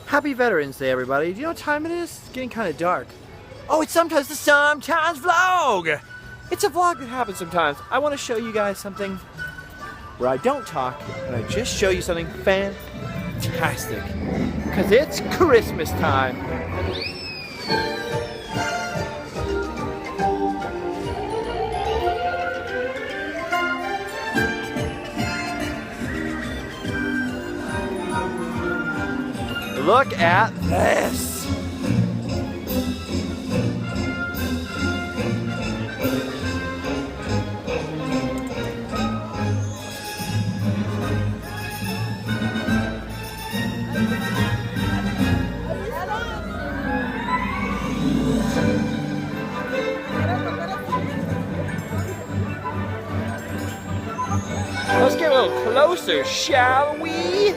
Happy Veterans Day, everybody. Do you know what time it is? It's getting kind of dark. Oh, it's sometimes the Sometimes Vlog! It's a vlog that happens sometimes. I want to show you guys something where I don't talk, and I just show you something fantastic. Because it's Christmas time. Look at this! Let's get a little closer, shall we?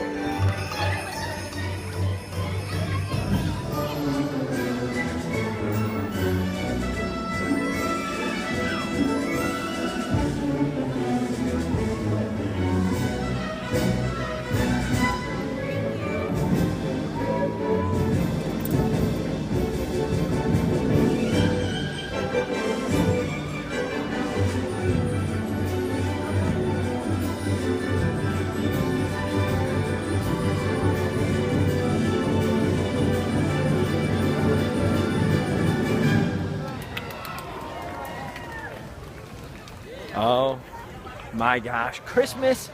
Oh my gosh, Christmas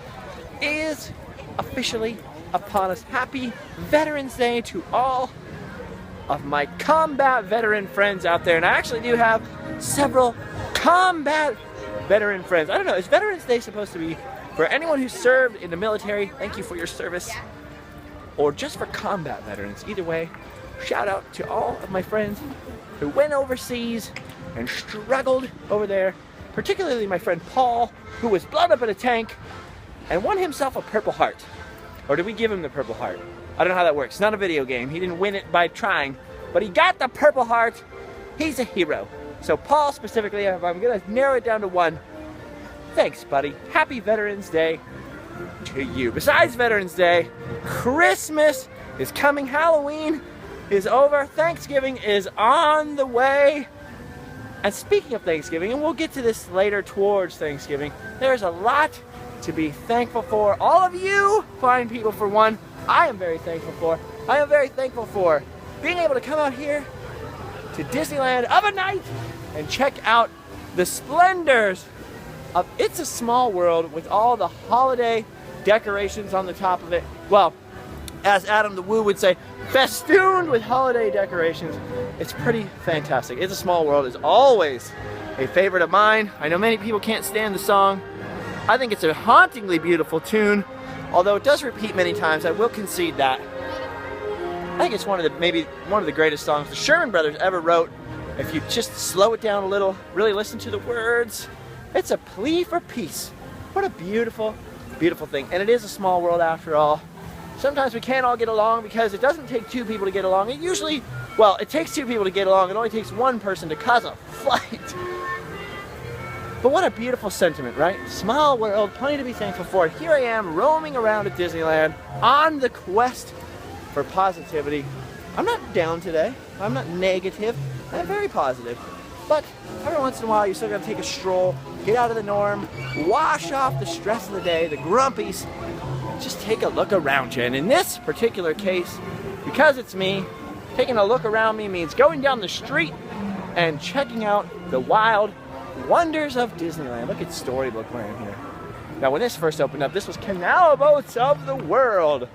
is officially upon us. Happy Veterans Day to all of my combat veteran friends out there. And I actually do have several combat veteran friends. I don't know, is Veterans Day supposed to be for anyone who served in the military? Thank you for your service. Or just for combat veterans? Either way, shout out to all of my friends who went overseas and struggled over there. Particularly my friend Paul, who was blown up in a tank and won himself a Purple Heart. Or did we give him the Purple Heart? I don't know how that works. It's not a video game. He didn't win it by trying, but he got the Purple Heart. He's a hero. So Paul specifically, if I'm gonna narrow it down to one, thanks, buddy. Happy Veterans Day to you. Besides Veterans Day, Christmas is coming. Halloween is over. Thanksgiving is on the way. And speaking of Thanksgiving, and we'll get to this later towards Thanksgiving, there's a lot to be thankful for. All of you fine people, for one, I am very thankful for. I am very thankful for being able to come out here to Disneyland of a night and check out the splendors of It's a Small World with all the holiday decorations on the top of it. Well, as Adam the Woo would say, festooned with holiday decorations. It's pretty fantastic. It's a Small World is always a favorite of mine. I know many people can't stand the song. I think it's a hauntingly beautiful tune, although it does repeat many times. I will concede that. I think it's maybe one of the greatest songs the Sherman Brothers ever wrote. If you just slow it down a little, really listen to the words, it's a plea for peace. What a beautiful, beautiful thing. And it is a small world after all. Sometimes we can't all get along because it doesn't take two people to get along. It usually, well, it takes two people to get along. It only takes one person to cause a fight. But what a beautiful sentiment, right? Small world, plenty to be thankful for. Here I am roaming around at Disneyland on the quest for positivity. I'm not down today. I'm not negative. I'm very positive. But every once in a while, you still gotta take a stroll, get out of the norm, wash off the stress of the day, the grumpies. Just take a look around you. And in this particular case, because it's me, taking a look around me means going down the street and checking out the wild wonders of Disneyland. Look at Storybook Land here. Now, when this first opened up, this was Canal Boats of the World.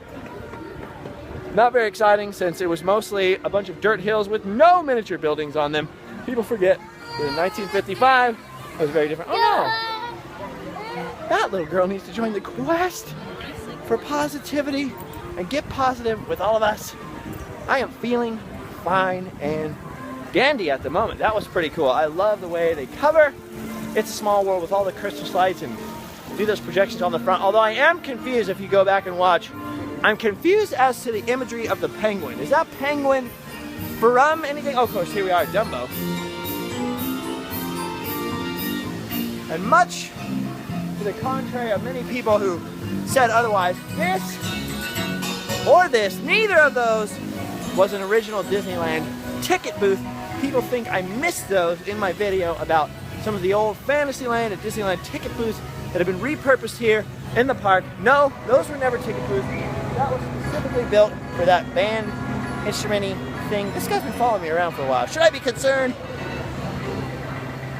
Not very exciting since it was mostly a bunch of dirt hills with no miniature buildings on them. People forget that in 1955, it was very different. Oh no! That little girl needs to join the quest for positivity and get positive with all of us. I am feeling fine and dandy at the moment. That was pretty cool. I love the way they cover It's a Small World with all the Christmas lights and do those projections on the front. Although I am confused, if you go back and watch, I'm confused as to the imagery of the penguin. Is that penguin from anything? Oh, of course, here we are at Dumbo. And much to the contrary of many people who said otherwise, this or this. Neither of those was an original Disneyland ticket booth. People think I missed those in my video about some of the old Fantasyland and Disneyland ticket booths that have been repurposed here in the park. No, those were never ticket booths. That was specifically built for that band instrumenty thing. This guy's been following me around for a while. Should I be concerned?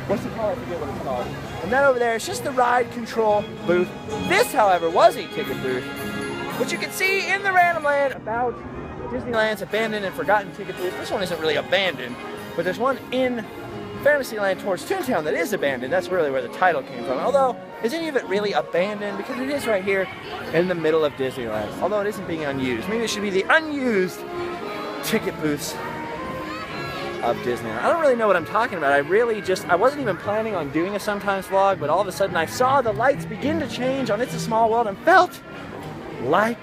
What's it called? I forget what it's called. And then over there, it's just the ride control booth. This, however, was a ticket booth, which you can see in the Random Land about Disneyland's abandoned and forgotten ticket booth. This one isn't really abandoned, but there's one in Fantasyland towards Toontown that is abandoned. That's really where the title came from. Although, is any of it really abandoned? Because it is right here in the middle of Disneyland. Although it isn't being unused. Maybe it should be the unused ticket booths of Disneyland. I don't really know what I'm talking about. I wasn't even planning on doing a Sometimes vlog, but all of a sudden I saw the lights begin to change on It's a Small World and felt like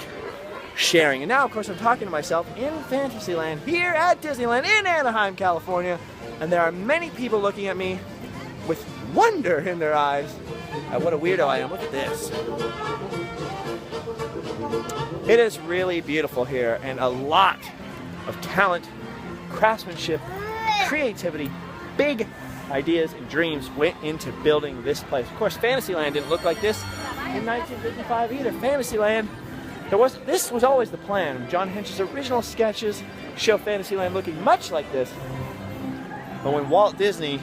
sharing. And now, of course, I'm talking to myself in Fantasyland here at Disneyland in Anaheim, California. And there are many people looking at me with wonder in their eyes at what a weirdo I am. Look at this. It is really beautiful here, and a lot of talent, craftsmanship, creativity, big ideas and dreams went into building this place. Of course, Fantasyland didn't look like this in 1955 either. Fantasyland, this was always the plan. John Hench's original sketches show Fantasyland looking much like this. But when Walt Disney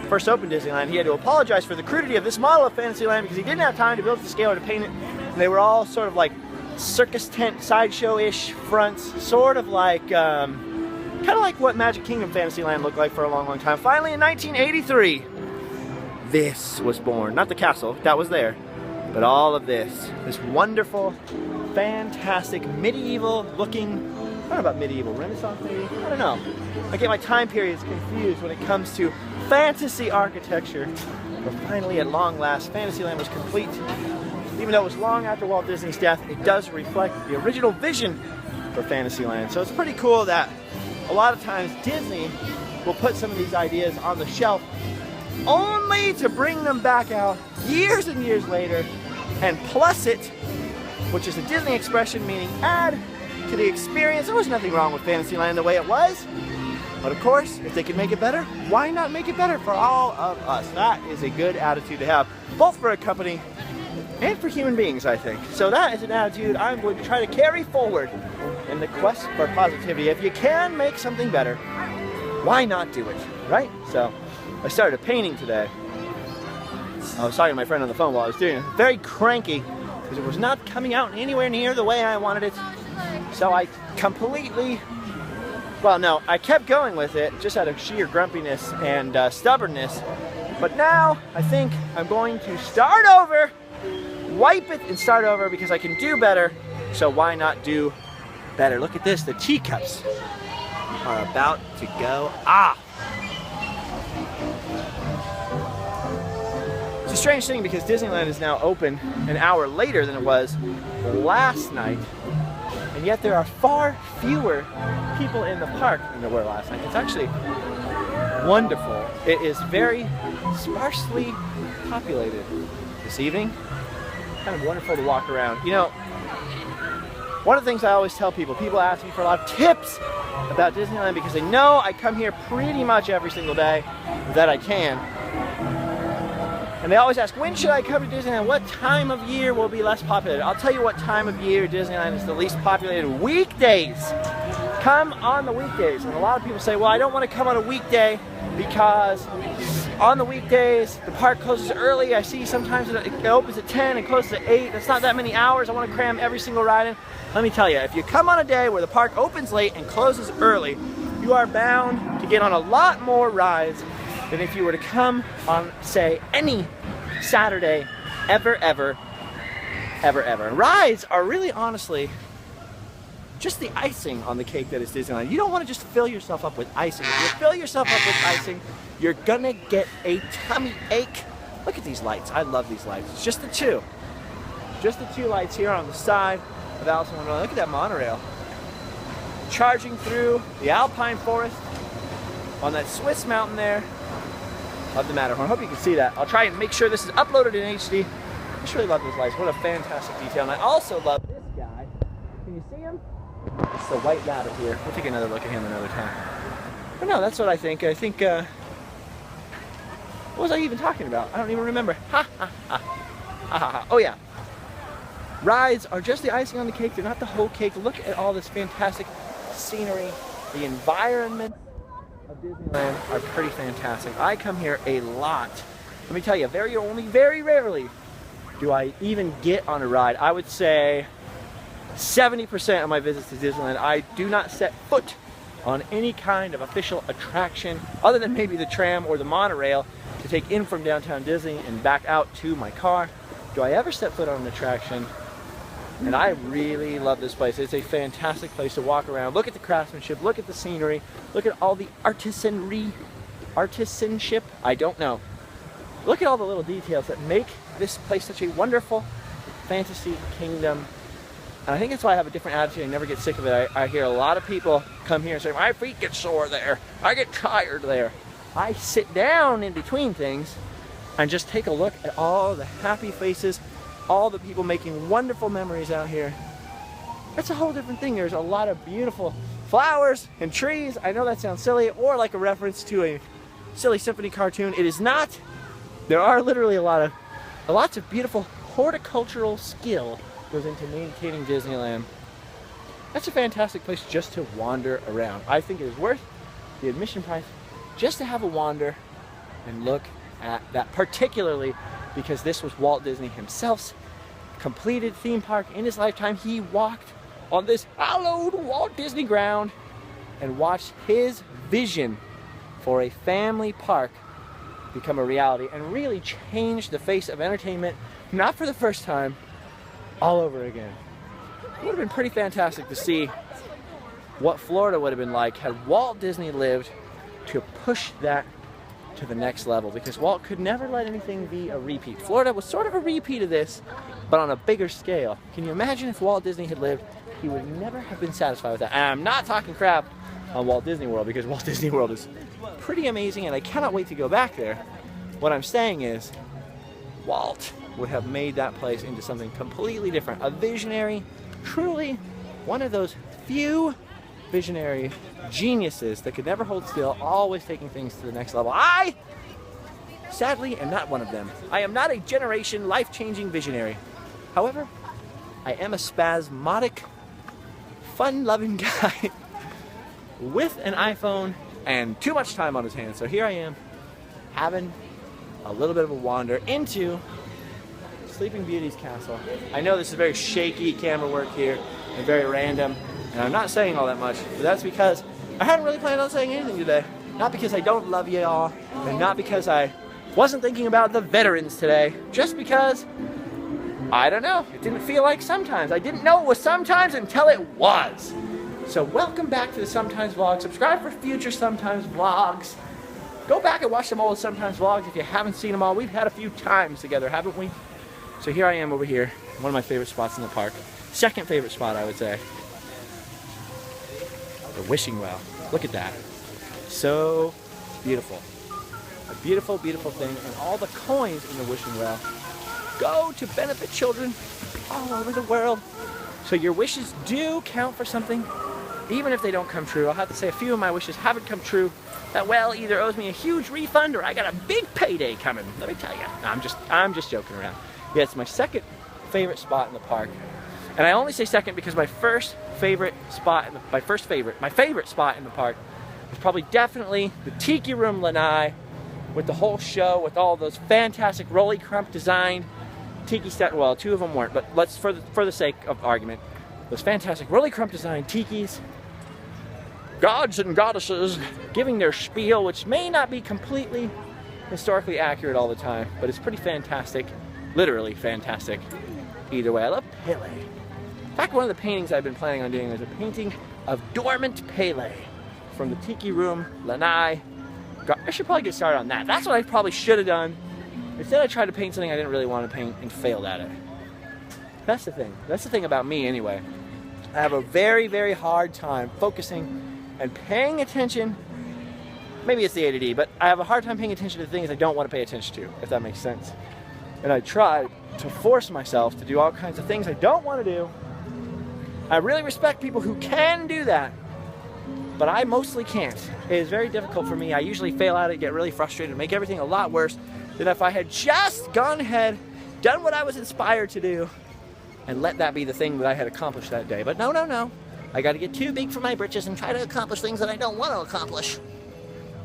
first opened Disneyland, he had to apologize for the crudity of this model of Fantasyland because he didn't have time to build it to scale or to paint it. And they were all sort of like circus tent, sideshow-ish fronts, sort of like, kind of like what Magic Kingdom Fantasyland looked like for a long, long time. Finally, in 1983, this was born. Not the castle, that was there, but all of this. This wonderful, fantastic, medieval-looking, I don't know about medieval, Renaissance maybe? I don't know. I get my time periods confused when it comes to fantasy architecture. But finally, at long last, Fantasyland was complete. Even though it was long after Walt Disney's death, it does reflect the original vision for Fantasyland. So it's pretty cool that a lot of times Disney will put some of these ideas on the shelf only to bring them back out years and years later and plus it, which is a Disney expression meaning add to the experience. There was nothing wrong with Fantasyland the way it was. But of course, if they can make it better, why not make it better for all of us? That is a good attitude to have, both for a company and for human beings, I think. So that is an attitude I'm going to try to carry forward in the quest for positivity. If you can make something better, why not do it, right? So I started painting today. I was talking to my friend on the phone while I was doing it. Very cranky because it was not coming out anywhere near the way I wanted it. So I completely, well, no, I kept going with it just out of sheer grumpiness and stubbornness. But now I think I'm going to start over, wipe it and start over because I can do better. So why not do better? Look at this, the teacups are about to go off. It's a strange thing because Disneyland is now open an hour later than it was last night. And yet there are far fewer people in the park than there were last night. It's actually wonderful. It is very sparsely populated this evening. Kind of wonderful to walk around. You know, one of the things I always tell people ask me for a lot of tips about Disneyland because they know I come here pretty much every single day that I can. And they always ask, when should I come to Disneyland? What time of year will be less populated? I'll tell you what time of year Disneyland is the least populated. Weekdays. Come on the weekdays. And a lot of people say, well, I don't want to come on a weekday because on the weekdays, the park closes early. I see sometimes it opens at 10 and closes at 8. That's not that many hours. I want to cram every single ride in. Let me tell you, if you come on a day where the park opens late and closes early, you are bound to get on a lot more rides than if you were to come on, say, any Saturday ever. Rides are really, honestly, just the icing on the cake that is Disneyland. You don't want to just fill yourself up with icing. If you fill yourself up with icing, you're gonna get a tummy ache. Look at these lights. I love these lights. It's just the two. Just the two lights here on the side of Alice in Wonderland. Look at that monorail. Charging through the alpine forest on that Swiss mountain there. Love the Matterhorn. Hope you can see that. I'll try and make sure this is uploaded in HD. I just really love those lights. What a fantastic detail. And I also love this guy. Can you see him? It's the white rabbit here. We'll take another look at him another time. But no, that's what I think. I think, what was I even talking about? I don't even remember. Ha ha ha. Ha ha ha. Oh yeah. Rides are just the icing on the cake. They're not the whole cake. Look at all this fantastic scenery. The environment of Disneyland are pretty fantastic. I come here a lot. Let me tell you, very rarely do I even get on a ride. I would say 70% of my visits to Disneyland, I do not set foot on any kind of official attraction other than maybe the tram or the monorail to take in from downtown Disney and back out to my car. Do I ever set foot on an attraction? And I really love this place. It's a fantastic place to walk around. Look at the craftsmanship, look at the scenery, look at all the artisanship, I don't know. Look at all the little details that make this place such a wonderful fantasy kingdom. And I think that's why I have a different attitude. I never get sick of it. I hear a lot of people come here and say, my feet get sore there. I get tired there. I sit down in between things and just take a look at all the happy faces, all the people making wonderful memories out here. That's a whole different thing. There's a lot of beautiful flowers and trees. I know that sounds silly or like a reference to a silly symphony cartoon. It is not. There are literally lots of beautiful horticultural skill goes into maintaining Disneyland. That's a fantastic place just to wander around. I think it is worth the admission price just to have a wander and look at that, particularly because this was Walt Disney himself's completed theme park in his lifetime. He walked on this hallowed Walt Disney ground and watched his vision for a family park become a reality and really change the face of entertainment, not for the first time, all over again. It would have been pretty fantastic to see what Florida would have been like had Walt Disney lived to push that to the next level, because Walt could never let anything be a repeat. Florida was sort of a repeat of this, but on a bigger scale. Can you imagine if Walt Disney had lived? He would never have been satisfied with that. And I'm not talking crap on Walt Disney World, because Walt Disney World is pretty amazing and I cannot wait to go back there. What I'm saying is, Walt would have made that place into something completely different. A visionary, truly one of those few visionary geniuses that could never hold still, always taking things to the next level. I, sadly, am not one of them. I am not a generation life-changing visionary. However, I am a spasmodic, fun-loving guy with an iPhone and too much time on his hands. So here I am, having a little bit of a wander into Sleeping Beauty's castle. I know this is very shaky camera work here and very random, and I'm not saying all that much, but that's because I hadn't really planned on saying anything today. Not because I don't love you all, and not because I wasn't thinking about the veterans today, just because, I don't know, it didn't feel like Sometimes. I didn't know it was Sometimes until it was. So welcome back to the Sometimes vlog. Subscribe for future Sometimes vlogs. Go back and watch some old Sometimes vlogs if you haven't seen them all. We've had a few times together, haven't we? So here I am over here, one of my favorite spots in the park. Second favorite spot, I would say. The wishing well. Look at that. So beautiful. A beautiful, beautiful thing. And all the coins in the wishing well go to benefit children all over the world. So your wishes do count for something, even if they don't come true. I'll have to say a few of my wishes haven't come true. That well either owes me a huge refund or I got a big payday coming. Let me tell you. No, I'm just joking around. Yeah, it's my second favorite spot in the park. And I only say second because my favorite spot in the park was probably definitely the Tiki Room Lanai, with the whole show, with all those fantastic Rolly Crump designed tiki set. Well, two of them weren't, but let's, for the sake of argument, those fantastic Rolly Crump designed tikis, gods and goddesses giving their spiel, which may not be completely historically accurate all the time, but it's pretty fantastic, literally fantastic. Either way, I love Pele. In fact, one of the paintings I've been planning on doing is a painting of Dormant Pele from the Tiki Room Lanai. I should probably get started on that. That's what I probably should have done. Instead, I tried to paint something I didn't really want to paint and failed at it. That's the thing. That's the thing about me anyway. I have a very, very hard time focusing and paying attention. Maybe it's the ADD, but I have a hard time paying attention to things I don't want to pay attention to, if that makes sense. And I try to force myself to do all kinds of things I don't want to do I really respect people who can do that, but I mostly can't. It is very difficult for me. I usually fail at it, get really frustrated, make everything a lot worse than if I had just gone ahead, done what I was inspired to do, and let that be the thing that I had accomplished that day. But no. I gotta get too big for my britches and try to accomplish things that I don't want to accomplish.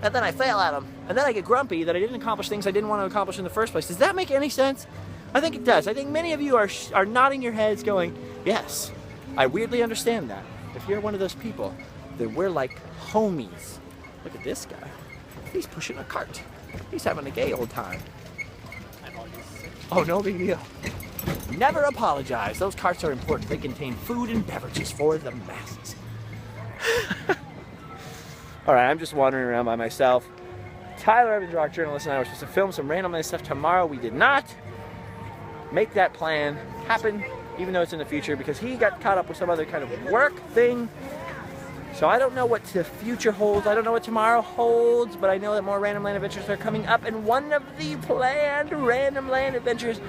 And then I fail at them. And then I get grumpy that I didn't accomplish things I didn't want to accomplish in the first place. Does that make any sense? I think it does. I think many of you are nodding your heads going, yes, I weirdly understand that. If you're one of those people, then we're like homies. Look at this guy. He's pushing a cart. He's having a gay old time. Oh, no big deal. Never apologize. Those carts are important. They contain food and beverages for the masses. All right, I'm just wandering around by myself. Tyler Evans, rock journalist, and I were supposed to film some random stuff tomorrow. We did not make that plan happen, even though it's in the future, because he got caught up with some other kind of work thing. So I don't know what the future holds. I don't know what tomorrow holds, but I know that more Random Land adventures are coming up, and one of the planned Random Land adventures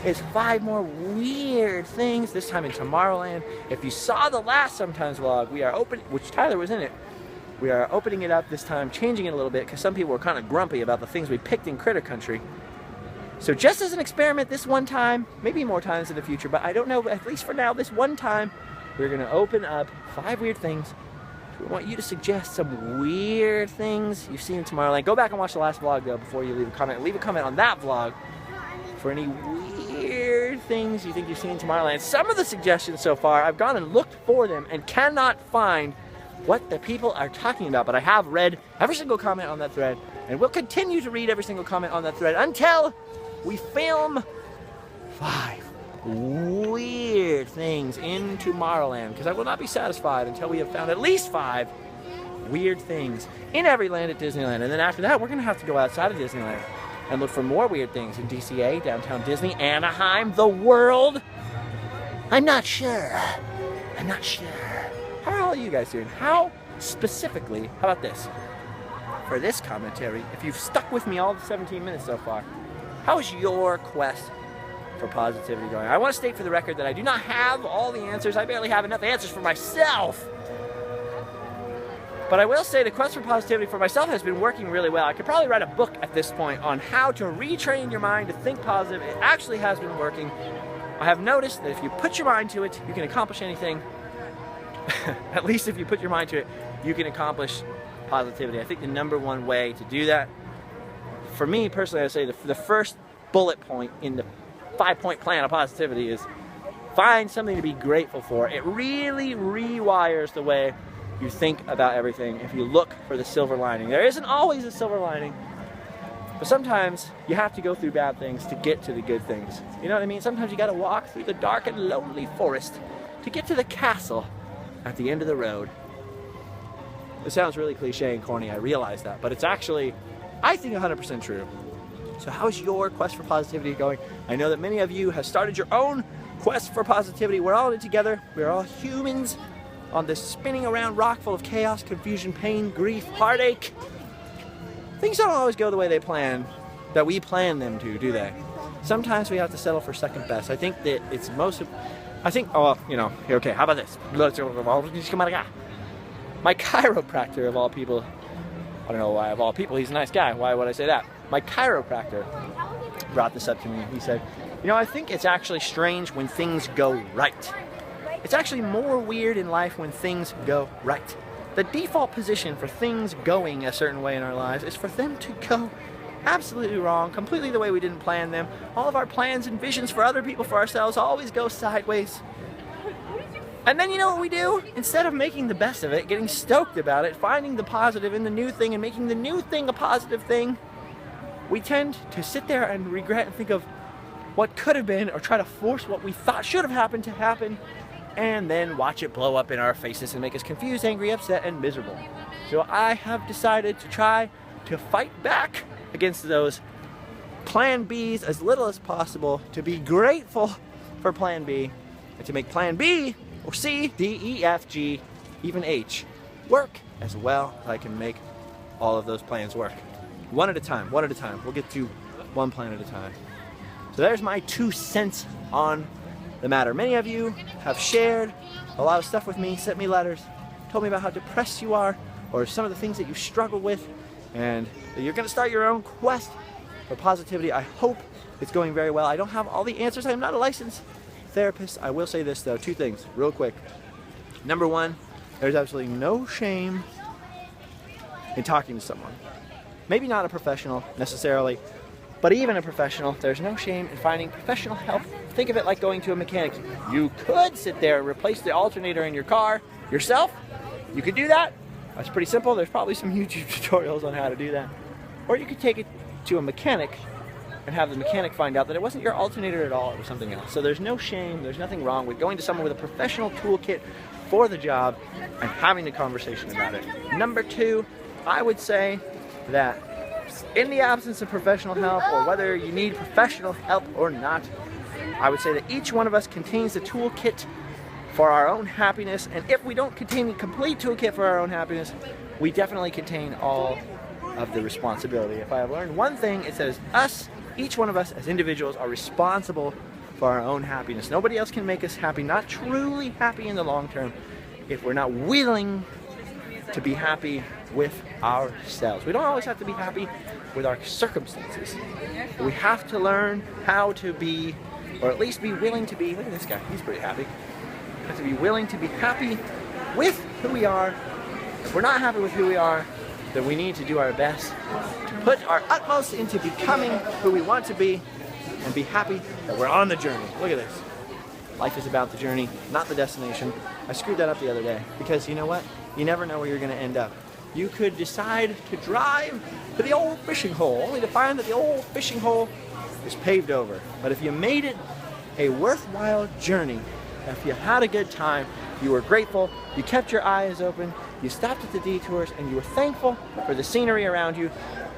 is 5 more weird things, this time in Tomorrowland. If you saw the last Sometimes vlog, we are open, which Tyler was in it, we are opening it up this time, changing it a little bit, because some people were kind of grumpy about the things we picked in Critter Country. So just as an experiment this one time, maybe more times in the future, but I don't know, at least for now, this one time, we're gonna open up 5 weird things. We want you to suggest some weird things you've seen in Tomorrowland. Go back and watch the last vlog, though, before you leave a comment. Leave a comment on that vlog for any weird things you think you've seen in Tomorrowland. Some of the suggestions so far, I've gone and looked for them and cannot find what the people are talking about, but I have read every single comment on that thread, and we'll continue to read every single comment on that thread until we film 5 weird things in Tomorrowland, because I will not be satisfied until we have found at least 5 weird things in every land at Disneyland. And then after that, we're going to have to go outside of Disneyland and look for more weird things in DCA, Downtown Disney, Anaheim, the world. I'm not sure. How are all you guys doing? How specifically, how about this? For this commentary, if you've stuck with me all the 17 minutes so far, how is your quest for positivity going? I want to state for the record that I do not have all the answers. I barely have enough answers for myself. But I will say the quest for positivity for myself has been working really well. I could probably write a book at this point on how to retrain your mind to think positive. It actually has been working. I have noticed that if you put your mind to it, you can accomplish anything. At least if you put your mind to it, you can accomplish positivity. I think the #1 way to do that, for me personally, I would say the first bullet point in the 5-point plan of positivity is find something to be grateful for. It really rewires the way you think about everything if you look for the silver lining. There isn't always a silver lining, but sometimes you have to go through bad things to get to the good things. You know what I mean? Sometimes you gotta walk through the dark and lonely forest to get to the castle at the end of the road. It sounds really cliche and corny, I realize that, but it's actually, I think, 100% true. So how is your quest for positivity going? I know that many of you have started your own quest for positivity. We're all in it together. We're all humans on this spinning around rock full of chaos, confusion, pain, grief, heartache. Things don't always go the way that we plan them to, do they? Sometimes we have to settle for second best. I think that it's okay, how about this? My chiropractor, of all people, I don't know why of all people, he's a nice guy. Why would I say that? My chiropractor brought this up to me. He said, I think it's actually strange when things go right. It's actually more weird in life when things go right. The default position for things going a certain way in our lives is for them to go absolutely wrong, completely the way we didn't plan them. All of our plans and visions for other people, for ourselves, always go sideways. And then you know what we do? Instead of making the best of it, getting stoked about it, finding the positive in the new thing and making the new thing a positive thing, we tend to sit there and regret and think of what could have been or try to force what we thought should have happened to happen and then watch it blow up in our faces and make us confused, angry, upset, and miserable. So I have decided to try to fight back against those plan Bs as little as possible, to be grateful for plan B, and to make plan B or C, D, E, F, G, even H work as well as I can make all of those plans work. One at a time. We'll get to one plan at a time. So there's my 2 cents on the matter. Many of you have shared a lot of stuff with me, sent me letters, told me about how depressed you are, or some of the things that you struggle with, and you're going to start your own quest for positivity. I hope it's going very well. I don't have all the answers. I'm not a licensed therapist. I will say this though, 2 things real quick. Number 1, there's absolutely no shame in talking to someone. Maybe not a professional necessarily, but even a professional, there's no shame in finding professional help. Think of it like going to a mechanic. You could sit there and replace the alternator in your car yourself. You could do that. That's pretty simple. There's probably some YouTube tutorials on how to do that. Or you could take it to a mechanic and have the mechanic find out that it wasn't your alternator at all, it was something else. So there's no shame, there's nothing wrong with going to someone with a professional toolkit for the job and having the conversation about it. Number 2, I would say that in the absence of professional help, or whether you need professional help or not, I would say that each one of us contains the toolkit for our own happiness, and if we don't contain the complete toolkit for our own happiness, we definitely contain all of the responsibility. If I have learned one thing, it says each one of us as individuals are responsible for our own happiness. Nobody else can make us happy, not truly happy in the long term, if we're not willing to be happy with ourselves. We don't always have to be happy with our circumstances, but we have to learn how to be, or at least be willing to be, look at this guy, he's pretty happy. We have to be willing to be happy with who we are. If we're not happy with who we are, then we need to do our best to put our utmost into becoming who we want to be and be happy that we're on the journey. Look at this. Life is about the journey, not the destination. I screwed that up the other day because you know what? You never know where you're going to end up. You could decide to drive to the old fishing hole only to find that the old fishing hole is paved over. But if you made it a worthwhile journey, if you had a good time, you were grateful, you kept your eyes open, you stopped at the detours, and you were thankful for the scenery around you,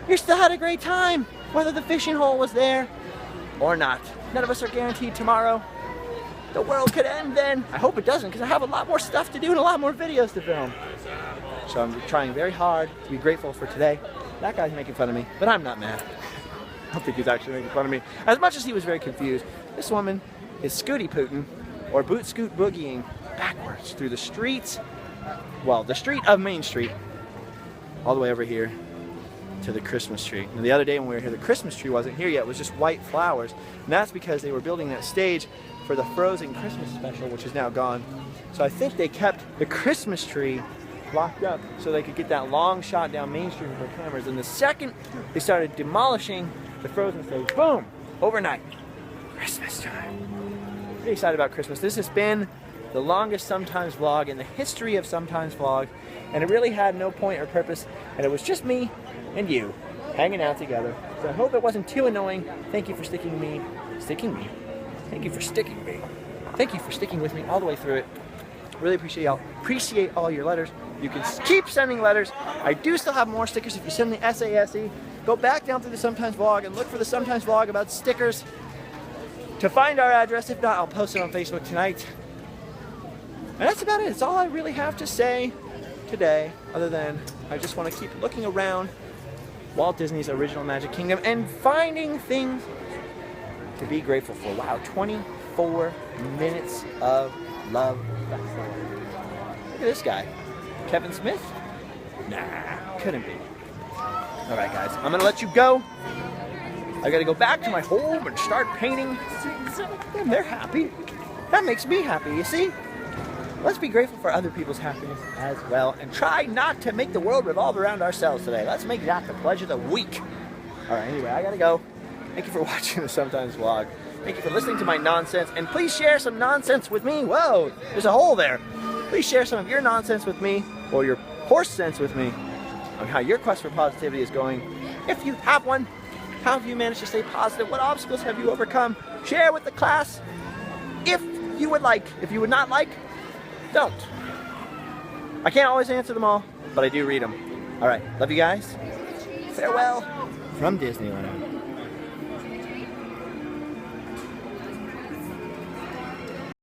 you still had a great time, whether the fishing hole was there or not. None of us are guaranteed tomorrow. The world could end then. I hope it doesn't, because I have a lot more stuff to do and a lot more videos to film. So I'm trying very hard to be grateful for today. That guy's making fun of me, but I'm not mad. I don't think he's actually making fun of me. As much as he was very confused, this woman is scooty pootin', or boot scoot boogieing backwards through the streets, well, the street of Main Street, all the way over here to the Christmas tree. Now, the other day when we were here, the Christmas tree wasn't here yet, it was just white flowers. And that's because they were building that stage for the Frozen Christmas special, which is now gone. So I think they kept the Christmas tree locked up so they could get that long shot down Main Street with their cameras. And the second they started demolishing the Frozen stage, boom, overnight, Christmas time. Pretty excited about Christmas. This has been the longest Sometimes vlog in the history of Sometimes vlog, and it really had no point or purpose, and it was just me and you hanging out together. So I hope it wasn't too annoying. Thank you for Thank you for sticking me. Thank you for sticking with me all the way through it. Really appreciate all your letters. You can keep sending letters. I do still have more stickers if you send the SASE. Go back down through the Sometimes vlog and look for the Sometimes vlog about stickers to find our address. If not, I'll post it on Facebook tonight. And that's about it. It's all I really have to say today, other than I just want to keep looking around Walt Disney's original Magic Kingdom and finding things to be grateful for. Wow, 24 minutes of love. Look at this guy. Kevin Smith? Nah, couldn't be. Alright guys, I'm gonna let you go. I gotta go back to my home and start painting. And they're happy. That makes me happy, you see? Let's be grateful for other people's happiness as well, and try not to make the world revolve around ourselves today. Let's make that the pledge of the week. Alright, anyway, I gotta go. Thank you for watching the Sometimes vlog. Thank you for listening to my nonsense, and please share some nonsense with me. Whoa, there's a hole there. Please share some of your nonsense with me, or your horse sense with me, on how your quest for positivity is going. If you have one, how have you managed to stay positive? What obstacles have you overcome? Share with the class if you would like. If you would not like, don't. I can't always answer them all, but I do read them. All right, love you guys. Farewell from Disneyland.